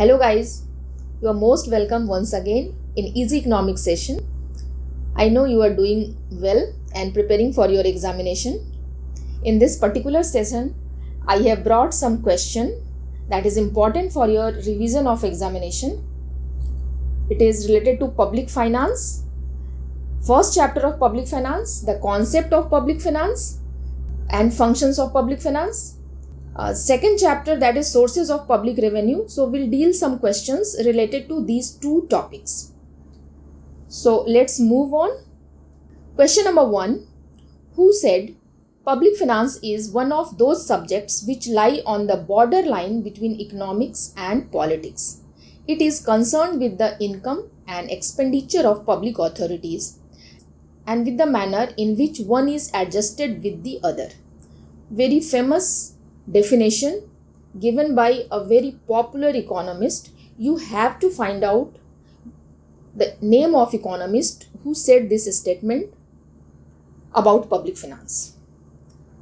Hello guys, you are most welcome once again in Easy Economics session. I know you are doing well and preparing for your examination. In this particular session, I have brought some question that is important for your revision of examination. It is related to public finance. First chapter of public finance, the concept of public finance and functions of public finance. Second chapter, that is sources of public revenue. So we'll deal some questions related to these two topics. So let's move on. Question number 1. Who said public finance is one of those subjects which lie on the borderline between economics and politics? It is concerned with the income and expenditure of public authorities and with the manner in which one is adjusted with the other. Very famous definition given by a very popular economist. You have to find out the name of economist who said this statement about public finance.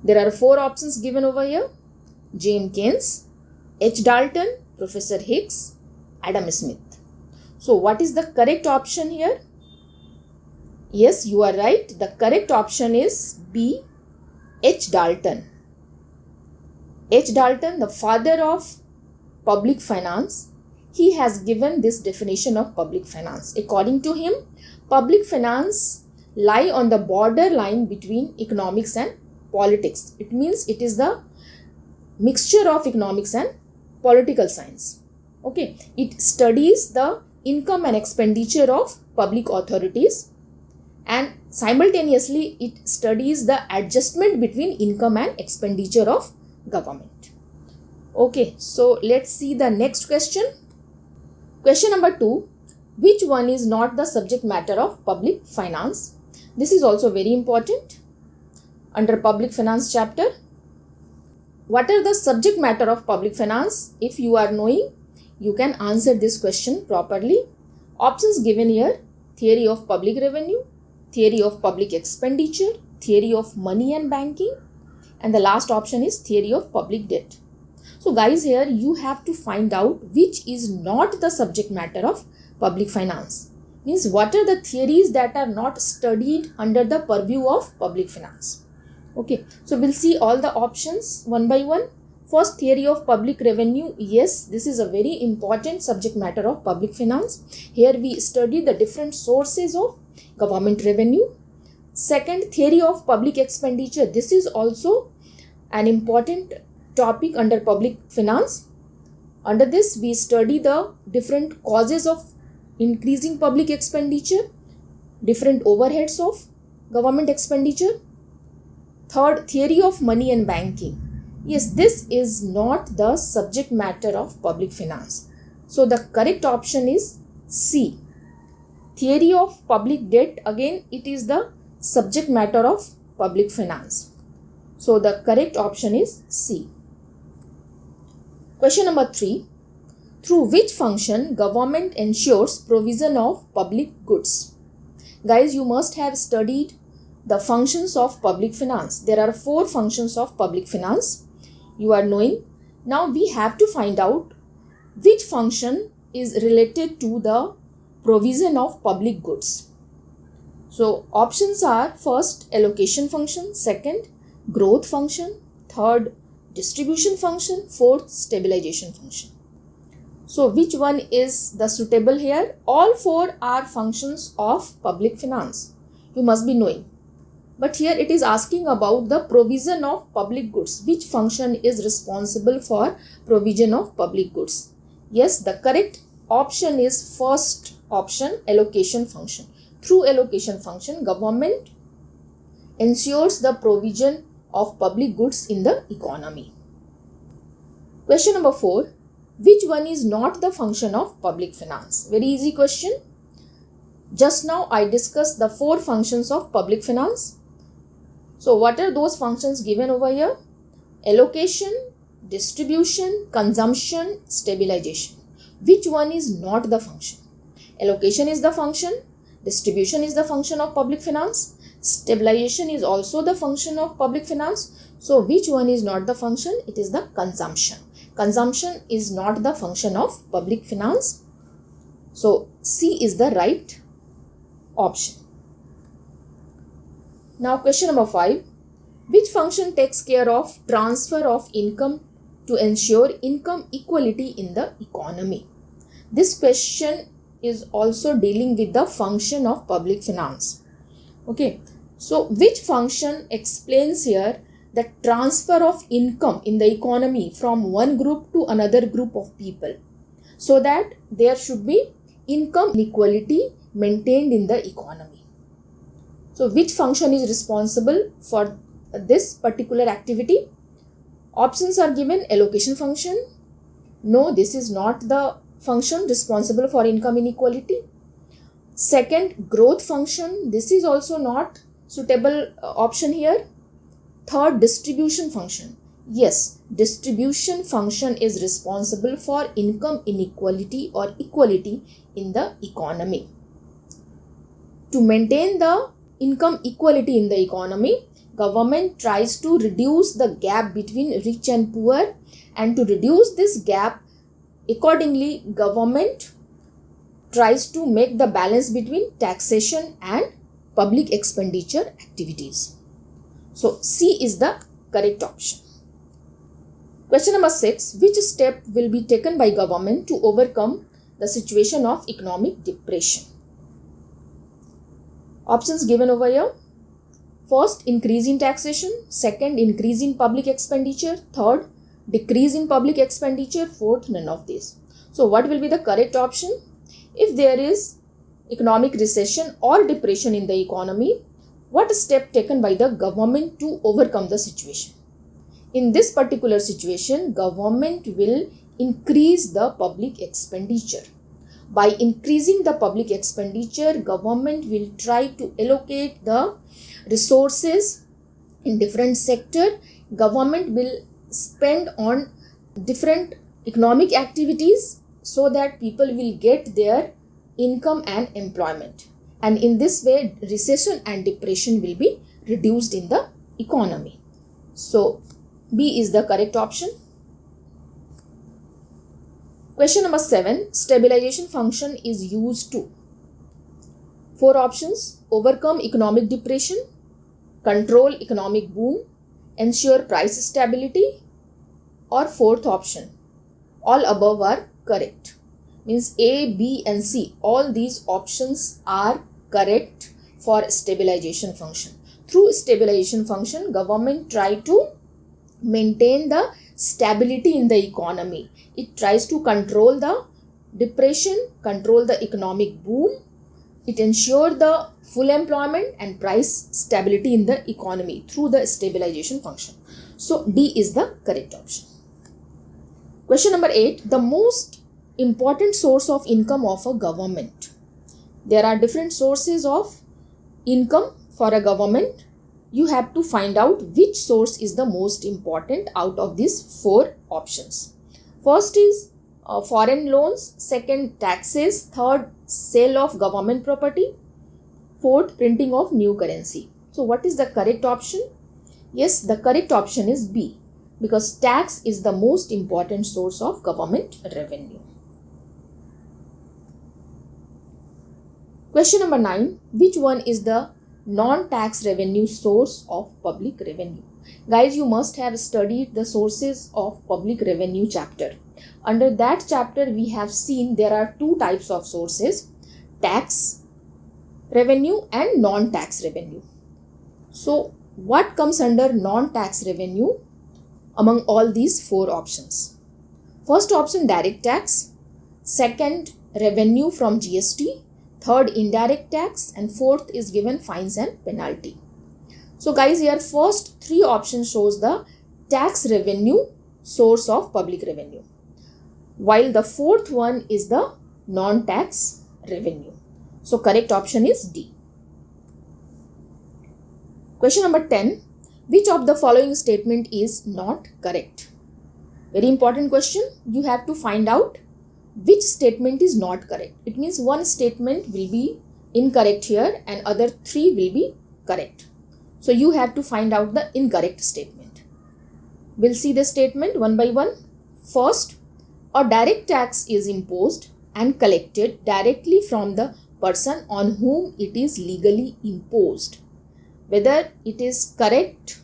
There are 4 options given over here: James Keynes, H. Dalton, Professor Hicks, Adam Smith. So what is the correct option here? Yes, you are right. The correct option is B, H. Dalton. H. Dalton, the father of public finance, he has given this definition of public finance. According to him, public finance lie on the borderline between economics and politics. It means it is the mixture of economics and political science. Okay, it studies the income and expenditure of public authorities and simultaneously it studies the adjustment between income and expenditure of government. Okay, so let's see the next question. Question number 2. Which one is not the subject matter of public finance? This is also very important under public finance chapter. What are the subject matter of public finance? If you are knowing, you can answer this question properly. Options given here: theory of public revenue, theory of public expenditure, theory of money and banking, and the last option is theory of public debt. So guys, here you have to find out which is not the subject matter of public finance. Means what are the theories that are not studied under the purview of public finance. Okay, so we'll see all the options one by one. First, theory of public revenue. Yes, this is a very important subject matter of public finance. Here we study the different sources of government revenue. Second, theory of public expenditure. This is also an important topic under public finance. Under this, we study the different causes of increasing public expenditure, different overheads of government expenditure. Third, theory of money and banking. Yes, this is not the subject matter of public finance. So the correct option is C. Theory of public debt. Again, it is the subject matter of public finance. So the correct option is C. Question number 3. Through which function government ensures provision of public goods? Guys, you must have studied the functions of public finance. There are 4 functions of public finance. You are knowing. Now we have to find out which function is related to the provision of public goods. So options are: first, allocation function; second, growth function; third, distribution function; fourth, stabilization function. So which one is the suitable here? All 4 are functions of public finance. You must be knowing. But here it is asking about the provision of public goods. Which function is responsible for provision of public goods? Yes, the correct option is first option, allocation function. Through allocation function, government ensures the provision of public goods in the economy. Question number 4. Which one is not the function of public finance? Very easy question. Just now I discussed the 4 functions of public finance. So what are those functions given over here? Allocation, distribution, consumption, stabilization. Which one is not the function? Allocation is the function. Distribution is the function of public finance. Stabilization is also the function of public finance. So which one is not the function? It is the consumption. consumption is not the function of public finance. So C is the right option. Now question number 5. Which function takes care of transfer of income to ensure income equality in the economy? This question is also dealing with the function of public finance. Okay, so which function explains here the transfer of income in the economy from one group to another group of people so that there should be income equality maintained in the economy? So which function is responsible for this particular activity? Options are given: allocation function. No, this is not the function responsible for income inequality. Second, growth function. This is also not suitable option here. Third, distribution function. Yes, distribution function is responsible for income inequality or equality in the economy. To maintain the income equality in the economy, government tries to reduce the gap between rich and poor, and to reduce this gap, accordingly, government tries to make the balance between taxation and public expenditure activities. So C is the correct option. Question number 6. Which step will be taken by government to overcome the situation of economic depression? Options given over here. First, increase in taxation. Second, increase in public expenditure. Third, decrease in public expenditure. Fourth, none of these. So what will be the correct option? If there is economic recession or depression in the economy, what step taken by the government to overcome the situation? In this particular situation, government will increase the public expenditure. By increasing the public expenditure, government will try to allocate the resources in different sector. Government will spend on different economic activities so that people will get their income and employment. And in this way, recession and depression will be reduced in the economy. So B is the correct option. Question number 7. Stabilization function is used to. 4 options: overcome economic depression, control economic boom, ensure price stability, or fourth option. All above are correct. Means A, B and C. All these options are correct for stabilization function. Through stabilization function, government try to maintain the stability in the economy. It tries to control the depression, control the economic boom. It ensures the full employment and price stability in the economy through the stabilization function. So D is the correct option. Question number 8. The most important source of income of a government. There are different sources of income for a government. You have to find out which source is the most important out of these 4 options. First is foreign loans. Second, taxes. Third, sale of government property. Fourth, printing of new currency. So what is the correct option? Yes, the correct option is B, because tax is the most important source of government revenue. Question number 9. Which one is the non-tax revenue source of public revenue? Guys, you must have studied the sources of public revenue chapter. Under that chapter, we have seen there are 2 types of sources: tax revenue and non-tax revenue. So what comes under non-tax revenue among all these 4 options? First option, direct tax. Second, revenue from GST. Third, indirect tax, and fourth is given fines and penalty. So guys, here first 3 options shows the tax revenue source of public revenue, while the fourth one is the non-tax revenue. So correct option is D. Question number 10. Which of the following statement is not correct? Very important question. You have to find out which statement is not correct. It means one statement will be incorrect here and other 3 will be correct. So you have to find out the incorrect statement. We'll see the statement one by one. First, a direct tax is imposed and collected directly from the person on whom it is legally imposed. Whether it is correct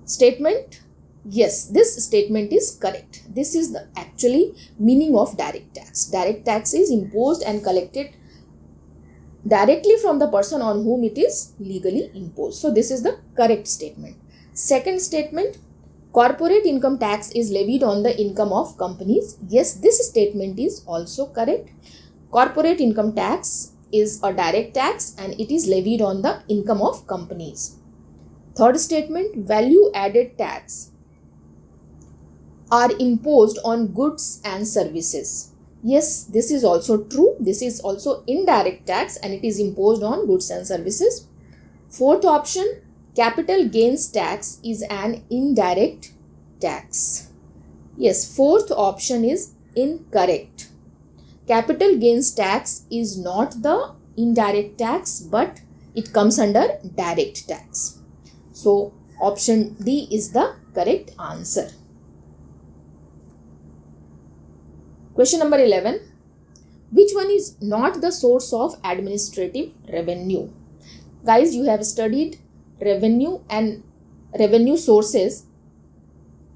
statement? Yes, this statement is correct. This is the actually meaning of direct tax. Direct tax is imposed and collected directly from the person on whom it is legally imposed. So this is the correct statement. Second statement, corporate income tax is levied on the income of companies. Yes, this statement is also correct. Corporate income tax is a direct tax and it is levied on the income of companies. Third statement, value added tax are imposed on goods and services. Yes, this is also true. This is also indirect tax and it is imposed on goods and services. Fourth option, capital gains tax is an indirect tax. Yes, fourth option is incorrect. Capital gains tax is not the indirect tax, but it comes under direct tax. So option D is the correct answer. Question number 11. Which one is not the source of administrative revenue? Guys, you have studied revenue and revenue sources,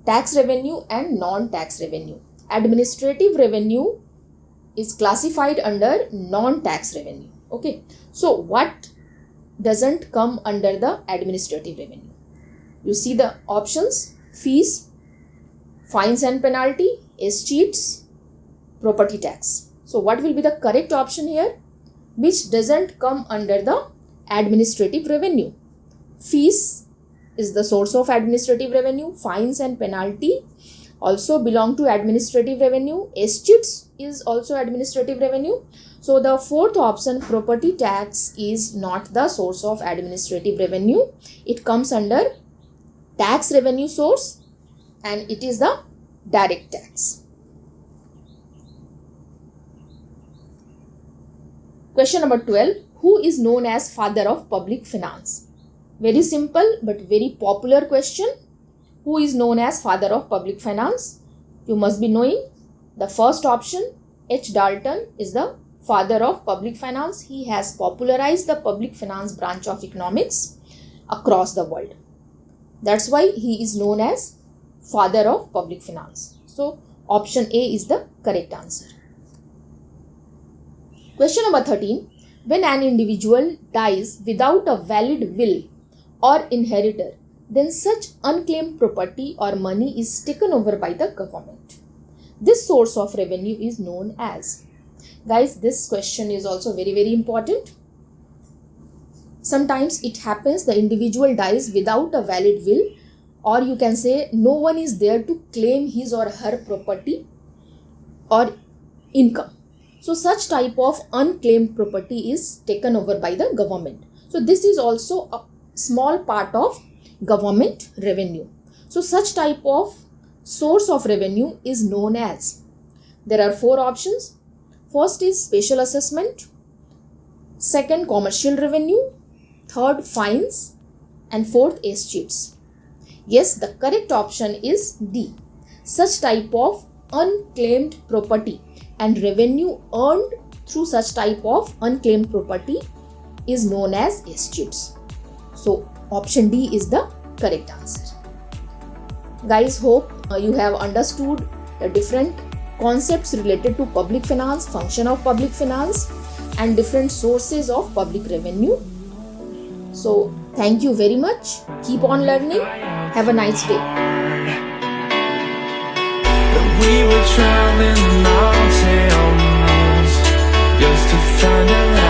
tax revenue and non-tax revenue. Administrative revenue is classified under non-tax revenue. Okay. So what doesn't come under the administrative revenue? You see the options: fees, fines and penalty, escheats, property tax. So what will be the correct option here? Which doesn't come under the administrative revenue? Fees is the source of administrative revenue. Fines and penalty also belong to administrative revenue. Escheats is also administrative revenue. So the fourth option, property tax, is not the source of administrative revenue. It comes under tax revenue source and it is the direct tax. Question number 12. Who is known as father of public finance? Very simple but very popular question. Who is known as father of public finance? You must be knowing the first option, H. Dalton, is the father of public finance. He has popularized the public finance branch of economics across the world. That's why he is known as father of public finance. So option A is the correct answer. Question number 13. When an individual dies without a valid will or inheritor, then such unclaimed property or money is taken over by the government. This source of revenue is known as. Guys, this question is also very important. Sometimes it happens the individual dies without a valid will, or you can say no one is there to claim his or her property or income. So such type of unclaimed property is taken over by the government. So this is also a small part of government revenue. So such type of source of revenue is known as. There are four options. First is special assessment. Second, commercial revenue. Third, fines. And fourth, escheats. Yes, the correct option is D. Such type of unclaimed property and revenue earned through such type of unclaimed property is known as escheats. So option D is the correct answer. Guys, hope you have understood the different concepts related to public finance, function of public finance and different sources of public revenue. So thank you very much. Keep on learning. Have a nice day. We were traveling the mountains just to find out